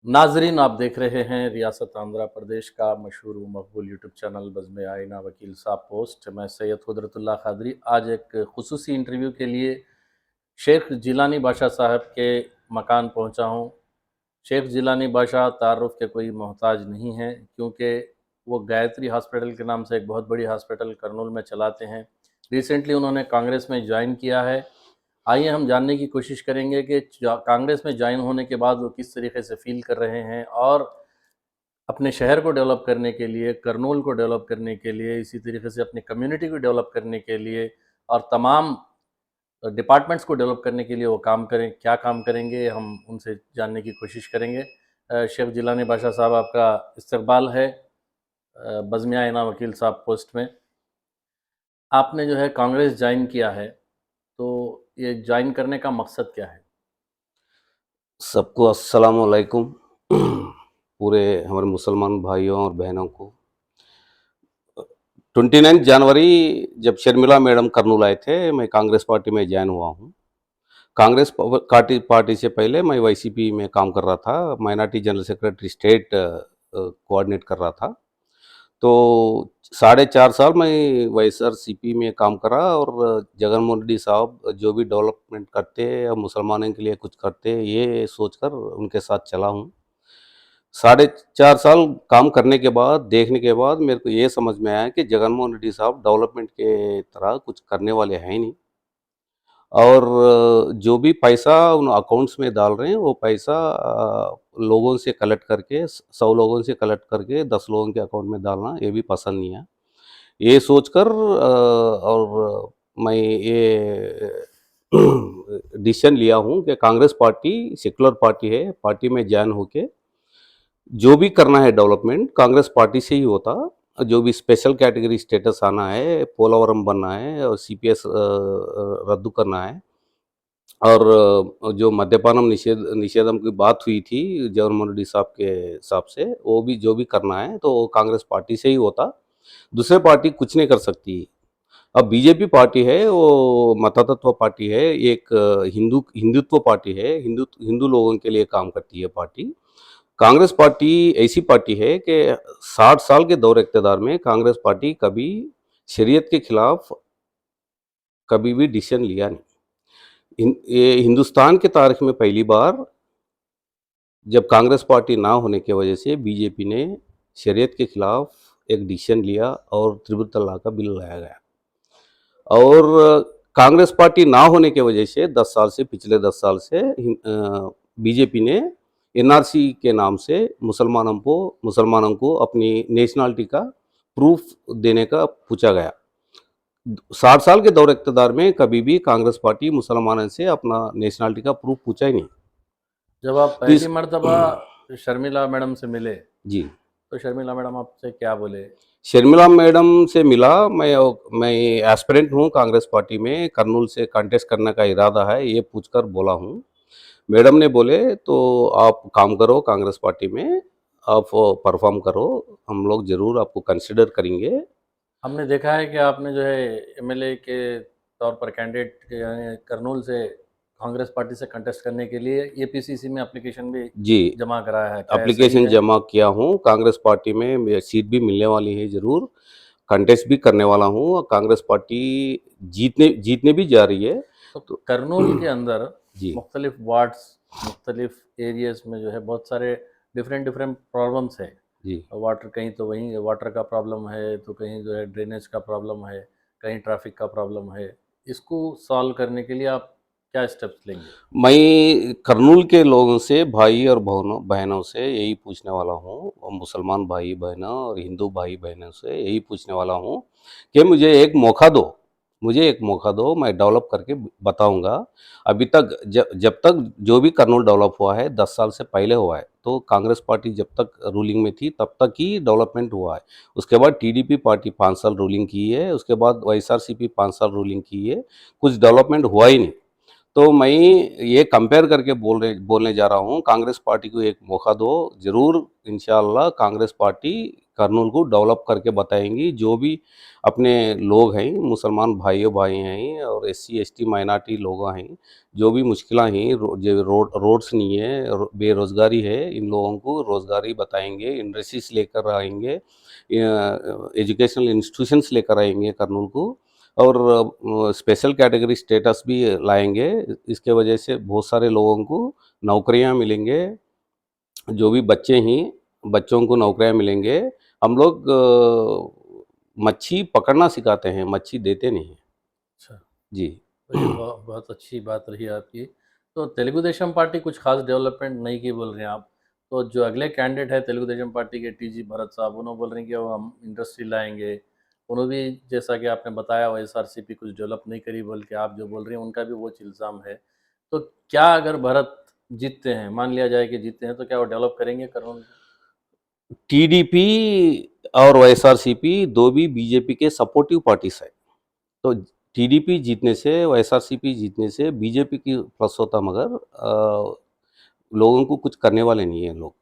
नाजरीन, आप देख रहे हैं रियासत आंध्र प्रदेश का मशहूर व मकबूल यूट्यूब चैनल बज़्म आईना वकील साहब पोस्ट। मैं सैयद कुदरतुल्लाह क़ादरी आज एक खुसूसी इंटरव्यू के लिए शेख जिलानी बादशाह साहब के मकान पहुंचा हूं। शेख जिलानी बादशाह तारुफ के कोई मोहताज नहीं हैं, क्योंकि वो गायत्री हॉस्पिटल के नाम से एक बहुत बड़ी हॉस्पिटल करनूल में चलाते हैं। रिसेंटली उन्होंने कांग्रेस में ज्वाइन किया है। आइए हम जानने की कोशिश करेंगे कि कांग्रेस में ज्वाइन होने के बाद वो किस तरीके से फील कर रहे हैं और अपने शहर को डेवलप करने के लिए, करनूल को डेवलप करने के लिए, इसी तरीके से अपनी कम्युनिटी को डेवलप करने के लिए और तमाम डिपार्टमेंट्स को डेवलप करने के लिए वो काम करें, क्या काम करेंगे, हम उनसे जानने की कोशिश करेंगे। शेख जिलानी बादशाह साहब, आपका इस्तकबाल है बज़्म आईना वकील साहब पोस्ट में। आपने जो है कांग्रेस ज्वाइन किया है, तो ये ज्वाइन करने का मकसद क्या है? सबको अस्सलाम वालेकुम। पूरे हमारे मुसलमान भाइयों और बहनों को 29 जनवरी जब शर्मिला मैडम करनूल आए थे, मैं कांग्रेस पार्टी में ज्वाइन हुआ हूँ। कांग्रेस पार्टी से पहले मैं वाईसीपी में काम कर रहा था, minority general secretary state coordinate कर रहा था। तो 4.5 साल मैं वाईएसआरसीपी में काम करा और जगनमोहन रेड्डी साहब जो भी डेवलपमेंट करते या मुसलमानों के लिए कुछ करते, ये सोचकर उनके साथ चला हूँ। 4.5 साल काम करने के बाद, देखने के बाद मेरे को ये समझ में आया कि जगनमोहन रेड्डी साहब डेवलपमेंट के तरह कुछ करने वाले हैं ही नहीं। और जो भी पैसा उन अकाउंट्स में डाल रहे हैं, वो पैसा लोगों से कलेक्ट करके 100 लोगों से कलेक्ट करके 10 लोगों के अकाउंट में डालना, ये भी पसंद नहीं है। ये सोचकर और मैं ये डिसीजन लिया हूँ कि कांग्रेस पार्टी सेक्युलर पार्टी है, पार्टी में ज्वाइन होके जो भी करना है डेवलपमेंट कांग्रेस पार्टी से ही होता। जो भी स्पेशल कैटेगरी स्टेटस आना है, पोलावरम बनना है और सीपीएस रद्द करना है, और जो मद्यपानम निषेधम की बात हुई थी जगनमोहन रेड्डी साहब के हिसाब से, वो भी जो भी करना है तो वो कांग्रेस पार्टी से ही होता। दूसरे पार्टी कुछ नहीं कर सकती। अब बीजेपी पार्टी है, वो मततत्व पार्टी है, एक हिंदुत्व पार्टी है, हिंदू हिंदू लोगों के लिए काम करती है पार्टी। कांग्रेस पार्टी ऐसी पार्टी है कि 60 साल के दौर इक़्तिदार में कांग्रेस पार्टी कभी शरीयत के खिलाफ कभी भी डिसीजन लिया नहीं। ये हिंदुस्तान की तारीख में पहली बार जब कांग्रेस पार्टी ना होने की वजह से बीजेपी ने शरीयत के खिलाफ एक डिसीजन लिया और ट्रिपल तलाक का बिल लाया गया। और कांग्रेस पार्टी ना होने की वजह से 10 साल से, पिछले 10 साल से बीजेपी ने एनआरसी के नाम से मुसलमानों को अपनी नेशनलिटी का प्रूफ देने का पूछा गया। 60 साल के दौर इक़्तिदार में कभी भी कांग्रेस पार्टी मुसलमानों से अपना नेशनलिटी का प्रूफ पूछा ही नहीं। जब आप तो पहली मर्तबा शर्मिला मैडम से मिले, जी, तो शर्मिला मैडम आपसे क्या बोले? शर्मिला मैडम से मिला। मैं एस्पिरेंट हूँ कांग्रेस पार्टी में, करनूल से कंटेस्ट करने का इरादा है, ये पूछकर बोला हूँ। मैडम ने बोले तो आप काम करो कांग्रेस पार्टी में, आप परफॉर्म करो, हम लोग ज़रूर आपको कंसिडर करेंगे। हमने देखा है कि आपने जो है एमएलए के तौर पर कैंडिडेट यानी करनूल से कांग्रेस पार्टी से कंटेस्ट करने के लिए एपीसीसी में एप्लीकेशन भी जी, जमा कराया है, क्या ये सही एप्लीकेशन है? जमा किया हूँ। कांग्रेस पार्टी में सीट भी मिलने वाली है ज़रूर, कंटेस्ट भी करने वाला हूँ और कांग्रेस पार्टी जीतने जीतने भी जा रही है। तो तो करनूल के अंदर जी, मुख्तलिफ वार्ड्स, मुख्तलिफ एरियाज़ में जो है बहुत सारे डिफरेंट डिफरेंट प्रॉब्लम्स हैं। जी। वाटर, कहीं तो वहीं वाटर का प्रॉब्लम है, तो कहीं जो है ड्रेनेज का प्रॉब्लम है, कहीं ट्रैफिक का प्रॉब्लम है। इसको सॉल्व करने के लिए आप क्या स्टेप्स लेंगे? मैं करनूल के लोगों से, भाई और बहनों से यही पूछने वाला हूँ, और मुसलमान भाई बहनों और हिंदू भाई बहनों से यही पूछने वाला हूँ कि मुझे एक मौका दो, मुझे एक मौका दो, मैं डेवलप करके बताऊंगा। अभी तक जब तक जो भी करनूल डेवलप हुआ है 10 साल से पहले हुआ है, तो कांग्रेस पार्टी जब तक रूलिंग में थी तब तक ही डेवलपमेंट हुआ है। उसके बाद टीडीपी पार्टी 5 साल रूलिंग की है, उसके बाद वाईएसआरसीपी 5 साल रूलिंग की है, कुछ डेवलपमेंट हुआ ही नहीं। तो मैं ये कंपेयर करके बोलने जा रहा हूँ, कांग्रेस पार्टी को एक मौका दो, ज़रूर इंशाअल्लाह कांग्रेस पार्टी कर्नूल को डेवलप करके बताएंगी। जो भी अपने लोग हैं, मुसलमान भाई हैं और एससी एसटी माइनॉरिटी लोग हैं, जो भी मुश्किलें हैं, रोड्स नहीं है, बेरोजगारी है, इन लोगों को रोजगारी बताएंगे, इंडस्ट्रीज लेकर आएंगे, एजुकेशनल इंस्टीट्यूशंस लेकर आएंगे कर्नूल को, और स्पेशल कैटेगरी स्टेटस भी लाएंगे। इसके वजह से बहुत सारे लोगों को नौकरियां मिलेंगे, जो भी बच्चे हैं बच्चों को नौकरियां मिलेंगे। हम लोग मच्छी पकड़ना सिखाते हैं, मच्छी देते नहीं हैं। अच्छा, जी। तो ये बहुत अच्छी बात रही आपकी। तो तेलुगु देशम पार्टी कुछ खास डेवलपमेंट नहीं की बोल रहे हैं आप। तो जो अगले कैंडिडेट है तेलुगु देशम पार्टी के टीजी भरत साहब, उन्होंने बोल रहे हैं कि वो हम इंडस्ट्री लाएंगे। उन्होंने भी जैसा कि आपने बताया वाईएसआरसीपी कुछ डेवलप नहीं करी बोल के आप जो बोल रहे हैं, उनका भी वो इल्ज़ाम है। तो क्या अगर भरत जीतते हैं, मान लिया जाए कि जीतते हैं, तो क्या वो डेवलप करेंगे कर्नूल को? टीडीपी और वाईएसआरसीपी दो भी बीजेपी के सपोर्टिव पार्टीज है। तो टीडीपी जीतने से, वाईएसआरसीपी जीतने से बीजेपी की प्लस होता, मगर लोगों को कुछ करने वाले नहीं है लोग।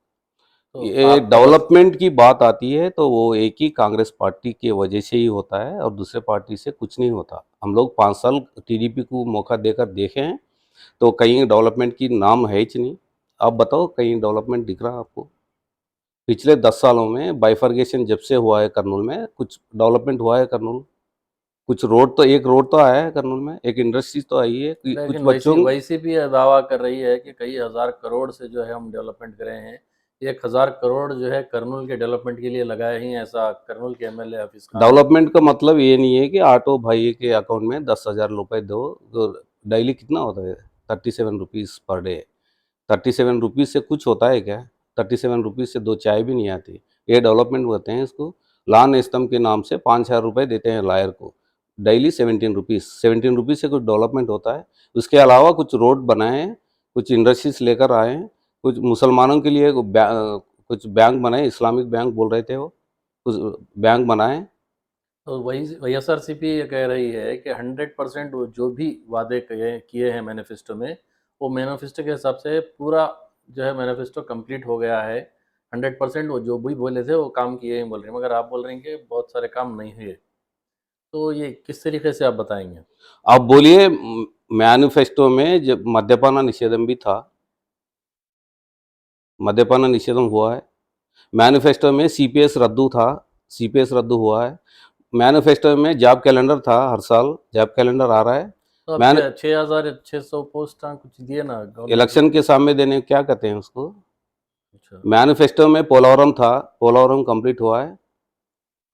तो ये आप भरत डेवलपमेंट की बात आती है तो वो एक ही कांग्रेस पार्टी की वजह से ही होता है और दूसरे पार्टी से कुछ नहीं होता। हम लोग 5 साल टीडीपी को मौका देकर देखे हैं, तो कहीं डेवलपमेंट की नाम है ही नहीं। आप बताओ, कहीं डेवलपमेंट दिख रहा है आपको? पिछले 10 सालों में बाइफर्गेशन जब से हुआ है कर्नूल में, कुछ डेवलपमेंट हुआ है कर्नूल? कुछ रोड तो, एक रोड तो आया है कर्नूल में, एक इंडस्ट्री तो आई है, कुछ लेकिन बच्चों। वाईसीपी दावा कर रही है कि कई हज़ार करोड़ से जो है हम डेवलपमेंट करे हैं। 1000 करोड़ जो है कर्नूल के डेवलपमेंट के लिए लगाए ही, ऐसा कर्नूल के एमएलए हफीज खान ने। डेवलपमेंट का मतलब ये नहीं है कि ऑटो भाई के अकाउंट में 10,000 रुपये दो, तो डेली कितना होता है? 37 रुपीज़ पर डे। 37 रुपीज़ से कुछ होता है क्या? 37 रुपीज़ से 2 चाय भी नहीं आती। ये डेवलपमेंट होते हैं इसको? लॉन स्तंभ के नाम से 5,000 रुपये देते हैं लायर को, डेली 17 रुपीज़। 17 रुपीज़ से कुछ डेवलपमेंट होता है? उसके अलावा कुछ रोड बनाए, कुछ इंडस्ट्रीज लेकर आए, कुछ मुसलमानों के लिए कुछ बैंक बनाए, इस्लामिक बैंक बोल रहे थे वो, कुछ बैंक बनाए। तो वही वाईएसआरसीपी ये कह रही है कि 100% वो जो भी वादे किए हैं मैनिफेस्टो में, वो मैनिफेस्टो के हिसाब से पूरा जो है मैनिफेस्टो कंप्लीट हो गया है। 100% वो जो भी बोले थे वो काम किए हैं बोल रहे हैं, मगर आप बोल रहे हैं कि बहुत सारे काम नहीं हुए। तो ये किस तरीके से आप बताएंगे? आप बोलिए, मैनिफेस्टो में जब मद्यपान निषेधम भी था, मद्यपान निषेधम हुआ है। मैनिफेस्टो में सीपीएस रद्दू था, सीपीएस रद्दू हुआ है। मैनिफेस्टो में जॉब कैलेंडर था, हर साल जॉब कैलेंडर आ रहा है। तो अब मैन 6,600 पोस्ट कुछ दिए ना गवर्नमेंट ने। इलेक्शन के सामने देने क्या कहते हैं उसको? अच्छा, मैनिफेस्टो में पोलावरम था, पोलावरम कंप्लीट हुआ है।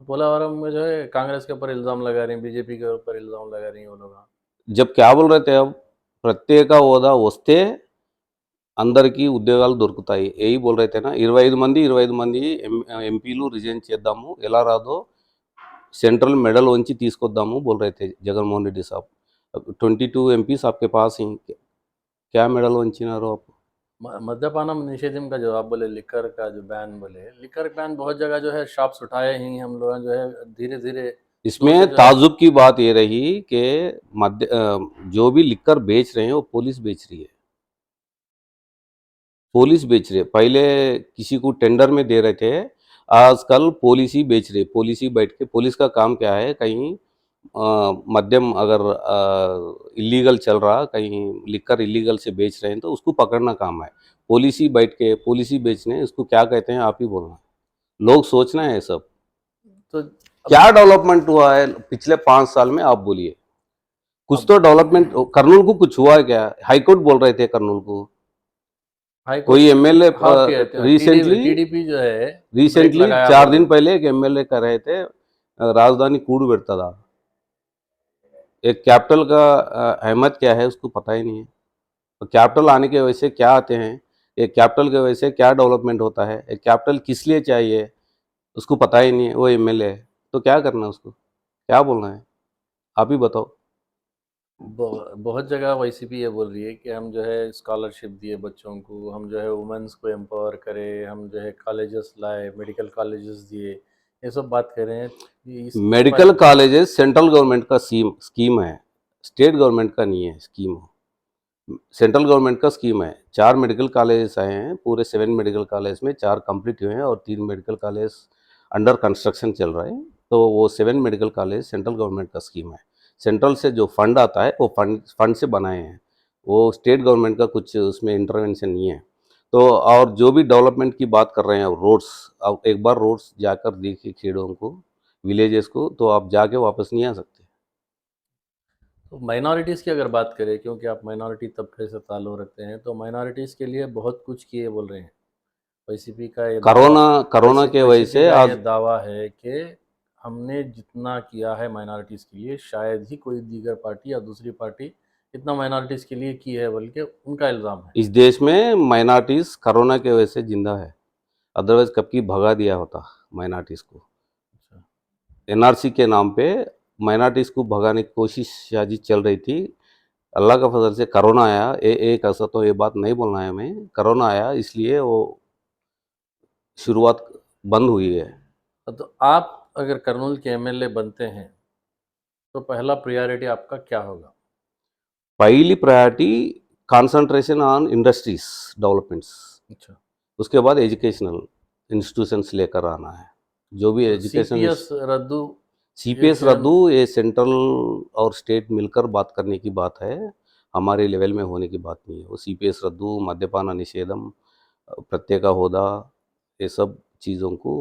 पोलावरम में जो है कांग्रेस के ऊपर इल्ज़ाम लगा रही हैं, बीजेपी के ऊपर इल्ज़ाम लगा रही हैं वो लोग। जब क्या बोल रहे थे, अब ప్రత్యేక హోదా వస్తే అందరికీ ఉద్యోగాలు దొరుకుతాయి, यही बोल रहे थे ना। 25 మంది ఎంపీలు రిజైన్ చేద్దాము, ఎలా రాదో सेंट्रल मेडल वंची తీసుకొద్దాము बोल रहे थे जगनमोहन रेड्डी साहब। अब 22 एमपीस आपके पास हैं, क्या मेडल वंचिनारो आप? मद्यपानम निषेधम का जो आप बोले, लिकर का जो बैन बोले, लिकर बैन बहुत जगह जो है शॉप्स उठाए ही हम लोग जो है धीरे धीरे। इसमें जो है ताजुब की बात ये रही कि जो भी लिकर बेच रहे हैं वो पुलिस बेच रही है, पुलिस बेच रही है। पहले किसी को टेंडर में दे रहे थे, आजकल पुलिस ही बेच रही है। पुलिस ही बैठ के, पुलिस का काम क्या है, कहीं मध्यम अगर इलीगल चल रहा, कहीं लिकर इलीगल से बेच रहे हैं तो उसको पकड़ना काम है। पुलिस ही बैठ के पुलिस ही बेचने, इसको क्या कहते हैं आप ही बोलना। लोग सोचना है सब। तो क्या डेवलपमेंट हुआ है पिछले 5 साल में, आप बोलिए? कुछ अब तो डेवलपमेंट कर्नूल को कुछ हुआ है क्या? हाईकोर्ट बोल रहे थे कर्नूल को, हाई कोर्ट कोई एमएलए हाँ टीडीपी रिसेंटली टीडीपी जो है ब्रेक रिसेंटली लगाया 4 बोल दिन रहे। पहले एक एमएलए कर रहे थे, राजधानी कूड़ बैठता था। एक कैपिटल का अहमद क्या है उसको पता ही नहीं है। तो कैपिटल आने की वजह से क्या आते हैं, एक कैपिटल की वजह से क्या डेवलपमेंट होता है, एक कैपिटल किस लिए चाहिए उसको पता ही नहीं है, वो एमएलए है। तो क्या करना है उसको, क्या बोलना है, आप ही बताओ। बहुत जगह वाईसीपी ये बोल रही है कि हम जो है स्कॉलरशिप दिए बच्चों को, हम जो है वुमेन्स को एम्पावर करें, हम जो है कॉलेजेस लाए, मेडिकल कॉलेजेस दिए, ये सब बात कर रहे हैं। इस मेडिकल कॉलेजेस सेंट्रल गवर्नमेंट का स्कीम है, स्टेट गवर्नमेंट का नहीं है स्कीम। सेंट्रल गवर्नमेंट का स्कीम है। 4 मेडिकल कॉलेज आए हैं, पूरे 7 मेडिकल कॉलेज में 4 कंप्लीट हुए हैं और 3 मेडिकल कॉलेज अंडर कंस्ट्रक्शन चल रहा है। तो वो 7 मेडिकल कॉलेज सेंट्रल गवर्नमेंट का स्कीम है। सेंट्रल से जो फंड आता है वो फंड से बनाए हैं, वो स्टेट गवर्नमेंट का कुछ उसमें इंटरवेंशन नहीं है। तो और जो भी डेवलपमेंट की बात कर रहे हैं रोड्स, अब एक बार रोड्स जाकर देखिए खेड़ों को, विलेजेस को, तो आप जाके वापस नहीं आ सकते। तो माइनॉरिटीज़ की अगर बात करें, क्योंकि आप माइनॉरिटी तबके से ताल्लुक़ रखते हैं, तो माइनॉरिटीज़ के लिए बहुत कुछ किए बोल रहे हैं। वैसीपी का ये दावा कोरोना के वजह वैसीपी से का आज ये दावा है कि हमने जितना किया है माइनॉरिटीज़ के लिए, शायद ही कोई दीगर पार्टी या दूसरी पार्टी इतना माइनॉरिटीज़ के लिए की है, बल्कि उनका इल्ज़ाम है। इस देश में माइनॉरिटीज़ कोरोना की वजह से जिंदा है, अदरवाइज कब की भगा दिया होता माइनॉरिटीज़ को। अच्छा। एनआरसी के नाम पे माइनॉरिटीज़ को भगाने की कोशिश शायद चल रही थी। अल्लाह का फजल से कोरोना आया। एक ऐसा तो ये बात नहीं बोलना है हमें, कोरोना आया इसलिए वो शुरुआत बंद हुई है। तो आप अगर कर्नूल के एमएलए बनते हैं, तो पहला प्रायोरिटी आपका क्या होगा? पहली priority concentration on industries developments, अच्छा। उसके बाद एजुकेशनल इंस्टीट्यूशंस लेकर आना है। जो भी तो एजुकेशन सीपीएस रद्दू ये सीपीएस चरण रद्दू, ये सेंट्रल और स्टेट मिलकर बात करने की बात है, हमारे लेवल में होने की बात नहीं है। वो सीपीएस रद्दू, मद्यपान निषेधम, प्रत्येक होदा, ये सब चीज़ों को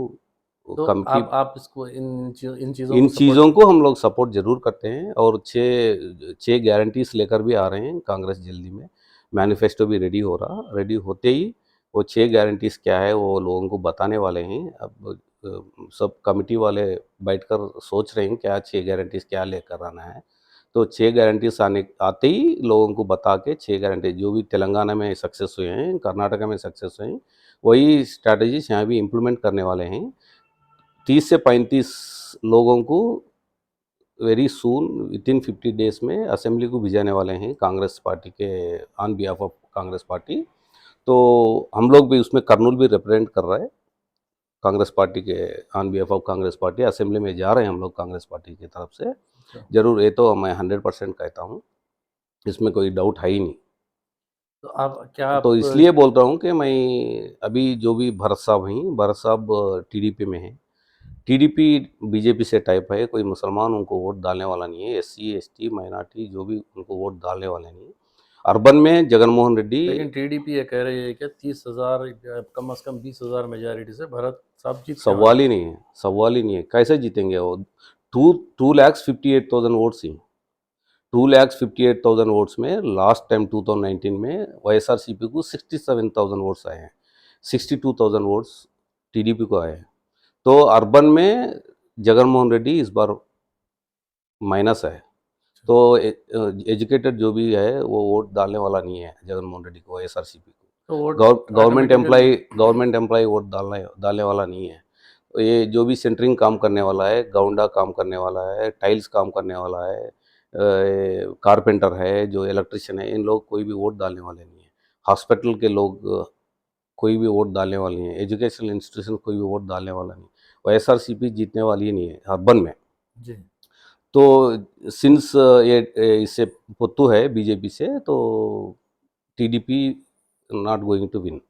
तो कमिटी, आप इसको इन चीज़ों इन को सपोर्ट चीज़ों को हम लोग सपोर्ट ज़रूर करते हैं और 6 गारंटीज लेकर भी आ रहे हैं कांग्रेस जल्दी में। मैनिफेस्टो भी रेडी होते ही वो 6 गारंटीज क्या है वो लोगों को बताने वाले हैं। अब सब कमिटी वाले बैठकर सोच रहे हैं क्या 6 गारंटीज क्या लेकर आना है। तो 6 गारंटीज आते ही लोगों को बता के 6 गारंटी जो भी तेलंगाना में सक्सेस हुए हैं, कर्नाटका में सक्सेस हुए हैं, वही स्ट्रैटेजीज यहाँ भी इम्प्लीमेंट करने वाले हैं। 30 से 35 लोगों को very soon with in 50 days में असेंबली को भिजाने वाले हैं कांग्रेस पार्टी के on behalf of Congress party. तो हम लोग भी उसमें कर्नूल भी रिप्रेजेंट कर रहा है कांग्रेस पार्टी के on behalf of Congress party. Assembly में जा रहे हैं हम लोग कांग्रेस पार्टी की तरफ से। अच्छा। जरूर, ये तो मैं 100% कहता हूँ, इसमें कोई डाउट है ही नहीं। तो आप तो इसलिए बोल रहा हूँ कि मैं अभी जो भी भरत साहब टीडीपी में हैं। टीडीपी बीजेपी से टाइप है, कोई मुसलमान उनको वोट डालने वाला नहीं है, एससी एसटी माइनॉरिटी जो भी उनको वोट डालने वाले नहीं है। अर्बन में जगनमोहन रेड्डी, लेकिन टीडीपी ये कह रही है कि 30,000 कम से कम 20,000 मेजॉरिटी से भरत साहब जीतने वाले सवाल ही नहीं है, सवाल ही नहीं है, कैसे जीतेंगे वो? 2,58,000 वोट्स ही, 2,58,000 वोट्स में लास्ट टाइम 2019 में वाईएसआरसीपी को 67,000 वोट्स आए हैं, 62,000 वोट्स टीडीपी को आए हैं। तो अर्बन में जगनमोहन रेड्डी इस बार माइनस है। तो एजुकेटेड जो भी है वो वोट डालने वाला नहीं है जगनमोहन रेड्डी को, वाईएसआरसीपी को। तो वोट गवर्नमेंट एम्प्लॉय वोट डालने वाला नहीं है। तो ये जो भी सेंटरिंग काम करने वाला है, गाउंडा काम करने वाला है, टाइल्स काम करने वाला है, कारपेंटर है, जो इलेक्ट्रिशियन है, इन लोग कोई भी वोट डालने वाले नहीं है। हॉस्पिटल के लोग कोई भी वोट डालने वाले नहीं है, एजुकेशनल इंस्टीट्यूशन कोई भी वोट डालने वाला नहीं। वाईएसआरसीपी जीतने वाली ही नहीं है अर्बन में। जी। तो सिंस ये इससे पुत्तू है बीजेपी से, तो TDP not going to win.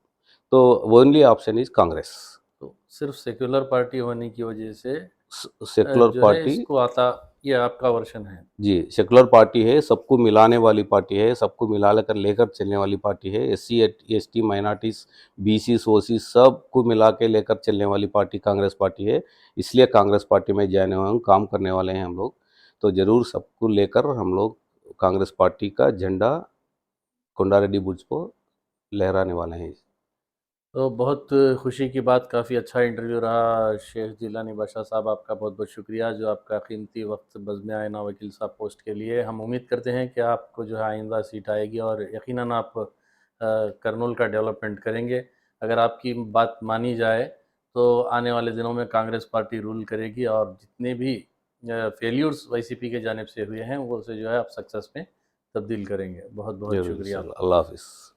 तो ओनली ऑप्शन इज कांग्रेस। तो सिर्फ सेक्युलर पार्टी होने की वजह से सेकुलर जो है पार्टी, इसको आता, ये आपका वर्षन है। जी सेकुलर पार्टी है, सबको मिलाने वाली पार्टी है, सबको मिला लेकर लेकर चलने वाली पार्टी है। एससी एसटी माइनॉरिटीज, बीसी ओसी सबको मिला के लेकर चलने वाली पार्टी कांग्रेस पार्टी है। इसलिए कांग्रेस पार्टी में जाने वाले काम करने वाले हैं हम लोग। तो ज़रूर सबको लेकर हम लोग कांग्रेस पार्टी का झंडा कोंडारेड्डी बुर्ज को लहराने वाले हैं। तो बहुत खुशी की बात, काफ़ी अच्छा इंटरव्यू रहा शेख जिलानी बादशाह साहब, आपका बहुत बहुत शुक्रिया जो आपका कीमती वक्त बज़्म आईना वकील साहब पोस्ट के लिए। हम उम्मीद करते हैं कि आपको जो है आइंदा सीट आएगी और यकीनन आप करनूल का डेवलपमेंट करेंगे। अगर आपकी बात मानी जाए तो आने वाले दिनों में कांग्रेस पार्टी रूल करेगी और जितने भी फेल्यूर्स वाईसीपी के जानिब से हुए हैं वो से जो है आप सक्सेस में तब्दील करेंगे। बहुत बहुत जरूर शुक्रिया इंशाल्लाह। आपका। अल्लाह हाफिज़।